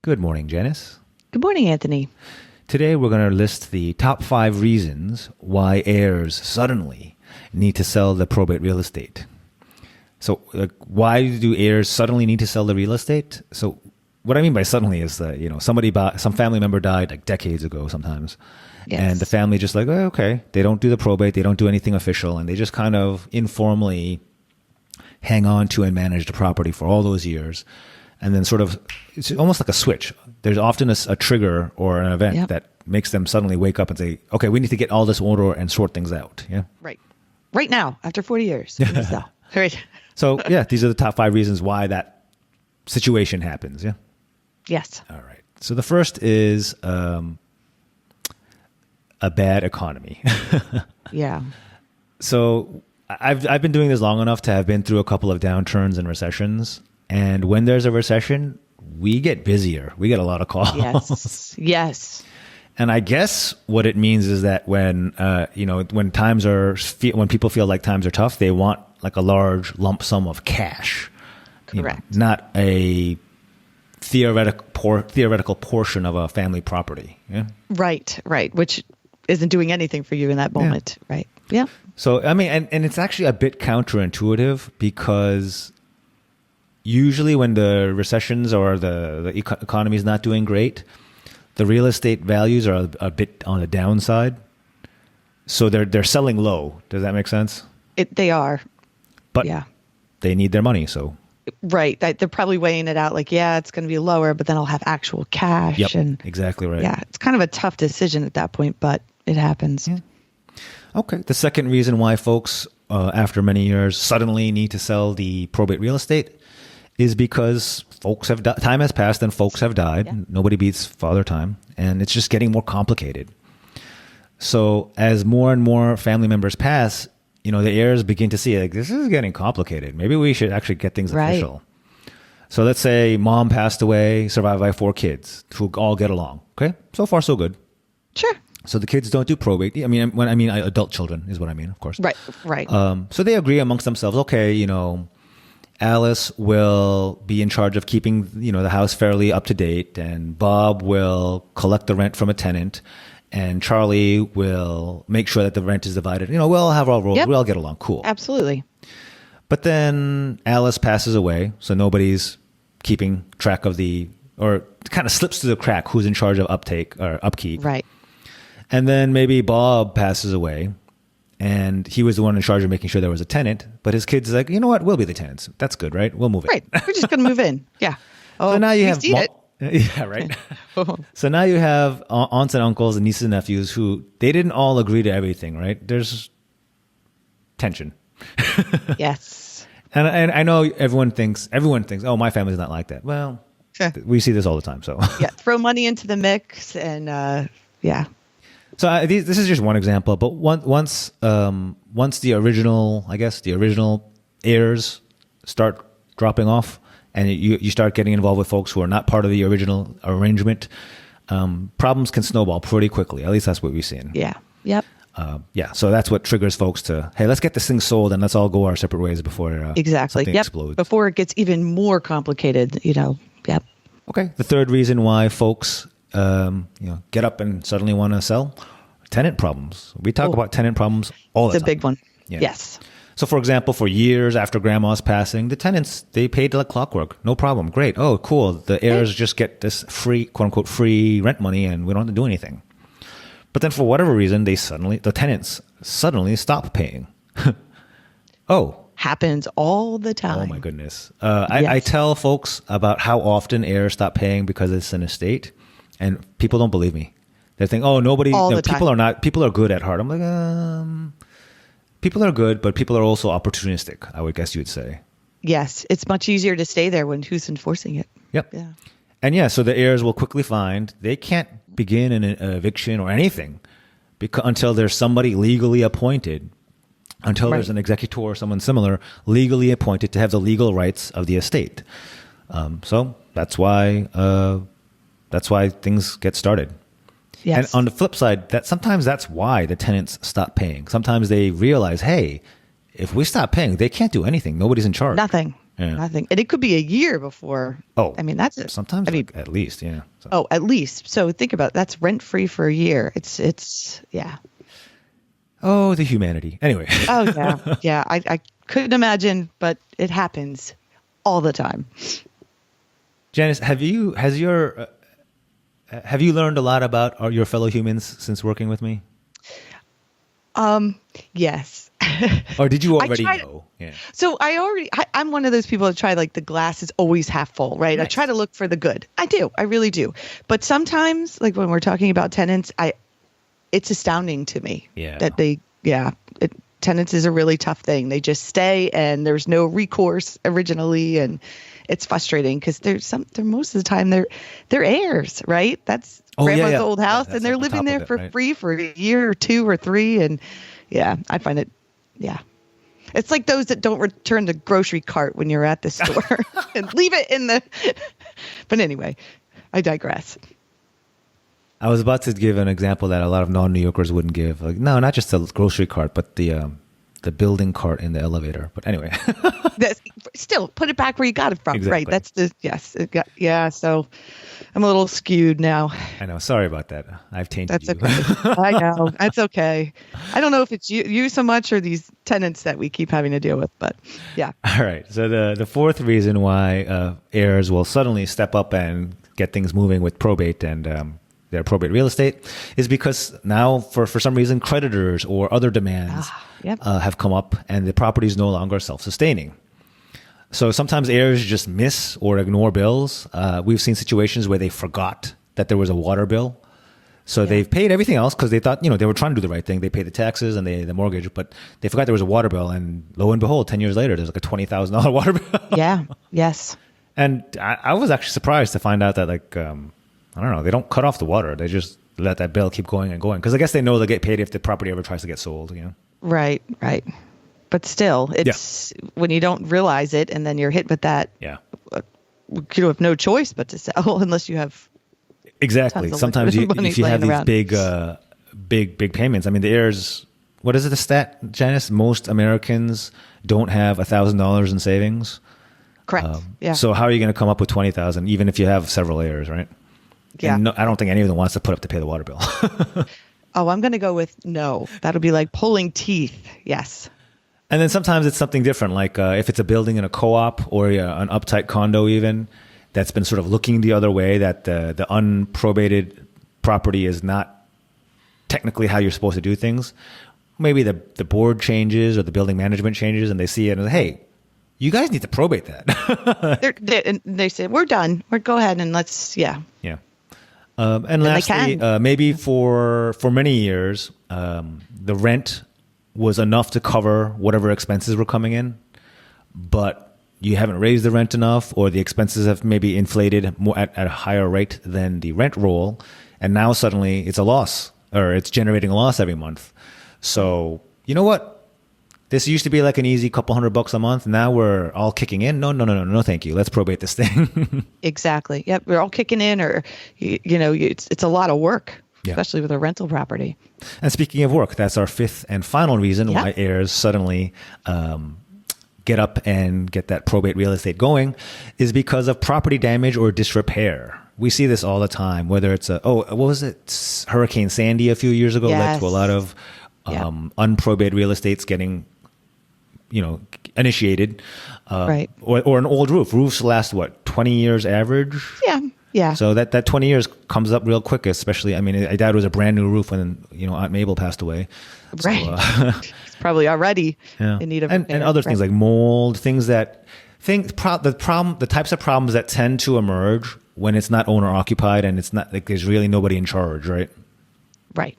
Good morning, Janice. Good morning, Anthony. Today we're going to list the top 5 reasons why heirs suddenly need to sell the probate real estate. So why do heirs suddenly need to sell the real estate? So what I mean by suddenly is that, some family member died like decades ago sometimes. Yes. And the family just like, oh, okay, they don't do the probate, they don't do anything official, and they just kind of informally hang on to and manage the property for all those years. And then it's almost like a switch. There's often a trigger or an event that makes them suddenly wake up and say, okay, we need to get all this order and sort things out. Yeah. Right. Right now, after 40 years. So, right. So, these are the top 5 reasons why that situation happens. Yeah. Yes. All right. So the first is a bad economy. Yeah. So I've been doing this long enough to have been through a couple of downturns and recessions. And when there's a recession, we get busier. We get a lot of calls. Yes. Yes. And I guess what it means is that when people feel like times are tough, they want like a large lump sum of cash. Correct. Not a theoretical portion of a family property. Yeah. Right. Right. Which isn't doing anything for you in that moment. Yeah. Right. Yeah. So, I mean, and it's actually a bit counterintuitive because usually when the recessions or the economy is not doing great, the real estate values are a bit on the downside. So they're selling low. Does that make sense? They are. But they need their money, so. Right. They're probably weighing it out like, it's going to be lower, but then I'll have actual cash. Yep, and exactly right. Yeah, it's kind of a tough decision at that point, but it happens. Yeah. Okay. The second reason why folks, after many years, suddenly need to sell the probate real estate is because time has passed and folks have died. Yeah. Nobody beats Father Time, and it's just getting more complicated. So as more and more family members pass, the heirs begin to see like this is getting complicated. Maybe we should actually get things official. So let's say mom passed away, survived by 4 kids who all get along. Okay, so far so good. Sure. So the kids don't do probate. I mean, adult children is what I mean, of course. Right. Right. So they agree amongst themselves. Okay, Alice will be in charge of keeping, the house fairly up to date, and Bob will collect the rent from a tenant, and Charlie will make sure that the rent is divided. We'll have our roles. Yep. We'll all get along. Cool. Absolutely. But then Alice passes away, so nobody's keeping track of or kind of slips through the crack who's in charge of upkeep. Right. And then maybe Bob passes away. And he was the one in charge of making sure there was a tenant. But his kid's like, you know what? We'll be the tenants. That's good, right? We'll move in. Right. We're just going to move in. Yeah. So now you have... Yeah, right. So now you have aunts and uncles and nieces and nephews who, they didn't all agree to everything, right? There's tension. Yes. And I know everyone thinks, oh, my family's not like that. Well, we see this all the time, so... Yeah, throw money into the mix and, So this is just one example, but once the original heirs start dropping off, and you start getting involved with folks who are not part of the original arrangement, problems can snowball pretty quickly. At least that's what we've seen. Yeah. Yep. So that's what triggers folks to, hey, let's get this thing sold and let's all go our separate ways before something explodes. Before it gets even more complicated. Yep. Okay. The third reason why folks get up and suddenly want to sell, tenant problems. We talk about tenant problems all the time. It's a big one. Yeah. Yes. So, for example, for years after grandma's passing, the tenants, they paid like clockwork. No problem. Great. Oh, cool. The heirs just get this free, quote unquote, free rent money and we don't have to do anything. But then for whatever reason, the tenants suddenly stop paying. Oh. Happens all the time. Oh, my goodness. I tell folks about how often heirs stop paying because it's an estate. And people don't believe me. They think, oh, people are good at heart. I'm like, people are good, but people are also opportunistic, I would guess you would say. Yes. It's much easier to stay there when who's enforcing it. Yep. Yeah. And so the heirs will quickly find they can't begin an eviction or anything until there's somebody legally appointed, until there's an executor or someone similar legally appointed to have the legal rights of the estate. So that's why things get started. Yes. And on the flip side, sometimes that's why the tenants stop paying. Sometimes they realize, hey, if we stop paying, they can't do anything. Nobody's in charge. Nothing. Yeah. Nothing. And it could be a year before. Oh, I mean, that's it. sometimes I mean, like, at least, yeah. So. oh, at least. So think about it. That's rent free for a year. Yeah. Oh, the humanity. Anyway. Oh, yeah. Yeah. I couldn't imagine, but it happens all the time. Janice, have you learned a lot about your fellow humans since working with me? Yes. Or did you already know? Yeah. So I'm one of those people that try like the glass is always half full, right? Nice. I try to look for the good. I do. I really do. But sometimes, like when we're talking about tenants, it's astounding to me that tenants is a really tough thing. They just stay and there's no recourse originally. And it's frustrating because they're most of the time they're heirs, right? That's grandma's old house and they're living there for free for a year or 2 or 3. And yeah, I find it, it's like those that don't return the grocery cart when you're at the store and leave it in the, but anyway, I digress. I was about to give an example that a lot of non-New Yorkers wouldn't give. Like, no, not just the grocery cart, but the building cart in the elevator. But anyway. Still, put it back where you got it from. Exactly. Right. That's so I'm a little skewed now. I know. Sorry about that. I've tainted That's you. okay. I know. That's okay. I don't know if it's you so much or these tenants that we keep having to deal with, but yeah. All right. So the fourth reason why heirs will suddenly step up and get things moving with probate and their probate real estate is because now for some reason creditors or other demands have come up and the property is no longer self-sustaining. So sometimes heirs just miss or ignore bills. We've seen situations where they forgot that there was a water bill. So they've paid everything else because they thought, they were trying to do the right thing. They paid the taxes and the mortgage, but they forgot there was a water bill. And lo and behold, 10 years later, there's like a $20,000 water bill. Yeah. Yes. And I was actually surprised to find out that I don't know, they don't cut off the water. They just let that bill keep going and going. Because I guess they know they'll get paid if the property ever tries to get sold, Right. But still, it's when you don't realize it and then you're hit with that. Yeah. You have no choice but to sell unless you have. Exactly. Sometimes if you have these big payments. I mean, the heirs, what is it, the stat, Janice? Most Americans don't have $1,000 in savings. Correct. Yeah. So how are you going to come up with $20,000 even if you have several heirs, right? Yeah. And no, I don't think any of them wants to put up to pay the water bill. Oh, I'm going to go with no. That'll be like pulling teeth. Yes. And then sometimes it's something different, like if it's a building in a co-op or an uptight condo even, that's been sort of looking the other way, that the unprobated property is not technically how you're supposed to do things. Maybe the board changes or the building management changes and they see it and hey, you guys need to probate that. They say, we're done. Go ahead and let's, Yeah. And lastly, maybe for many years, the rent was enough to cover whatever expenses were coming in, but you haven't raised the rent enough, or the expenses have maybe inflated more at a higher rate than the rent roll, and now suddenly it's a loss, or it's generating a loss every month. So you know what? This used to be like an easy couple $100 a month. Now we're all kicking in. No, thank you. Let's probate this thing. Exactly. Yep, we're all kicking in, or it's a lot of work. Yeah. Especially with a rental property. And speaking of work, that's our fifth and final reason why heirs suddenly get up and get that probate real estate going is because of property damage or disrepair. We see this all the time, whether it's what was it? Hurricane Sandy a few years ago led to a lot of unprobated real estates getting, initiated. Right. Or an old roof. Roofs last, 20 years average? Yeah. Yeah. So that 20 years comes up real quick, especially, my dad was a brand new roof when, Aunt Mabel passed away. Right. So, it's probably already in need of repair. And other things like mold, the types of problems that tend to emerge when it's not owner occupied and it's not like there's really nobody in charge, right? Right.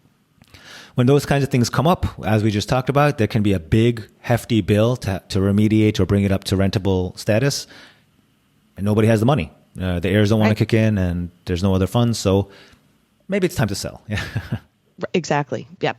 When those kinds of things come up, as we just talked about, there can be a big, hefty bill to remediate or bring it up to rentable status, and nobody has the money. The heirs don't want to kick in, and there's no other funds, so maybe it's time to sell. Yeah. Exactly. Yep.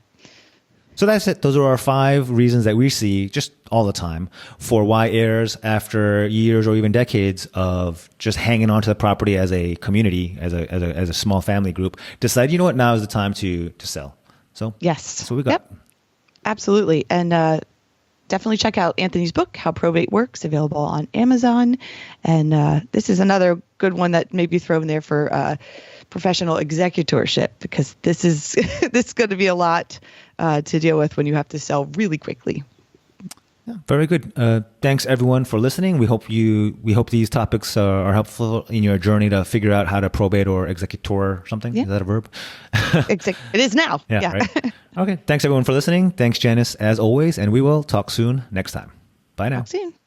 So that's it. Those are our 5 reasons that we see just all the time for why heirs, after years or even decades of just hanging on to the property as a community, as a small family group, decide, you know what, now is the time to sell. So yes, that's what we got. Yep. Absolutely. And definitely check out Anthony's book, How Probate Works, available on Amazon. And this is another good one that maybe throw in there for professional executorship, because this is this is going to be a lot to deal with when you have to sell really quickly. Yeah, very good. Thanks everyone for listening. We hope these topics are helpful in your journey to figure out how to probate or executor something. Is that a verb? It is now. Yeah. Right. Okay. Thanks everyone for listening. Thanks, Janice, as always, and we will talk soon next time. Bye now. Talk soon.